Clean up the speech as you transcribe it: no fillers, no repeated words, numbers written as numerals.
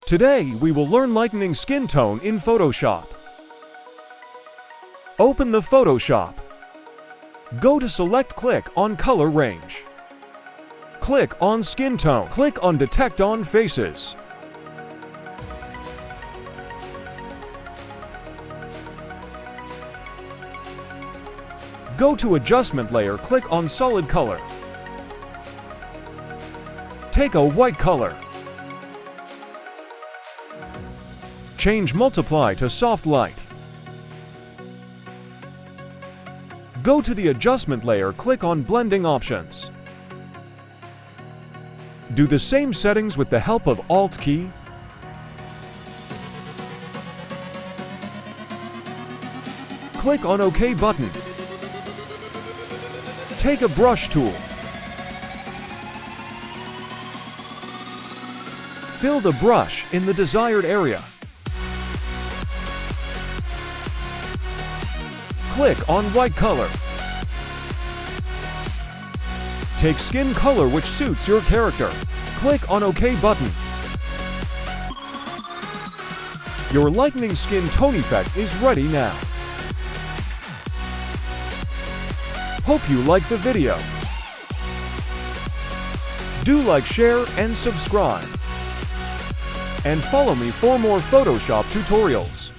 Today, we will learn lightening skin tone in Photoshop. Open the Photoshop. Go to Select, click on Color Range. Click on Skin Tone. Click on Detect on Faces. Go to Adjustment Layer, click on Solid Color. Take a white color. Change Multiply to Soft Light. Go to the Adjustment Layer, click on Blending Options. Do the same settings with the help of Alt key. Click on OK button. Take a brush tool. Fill the brush in the desired area. Click on white color. Take skin color which suits your character. Click on OK button. Your lightening skin tone effect is ready now. Hope you liked the video. Do like, share, and subscribe. And follow me for more Photoshop tutorials.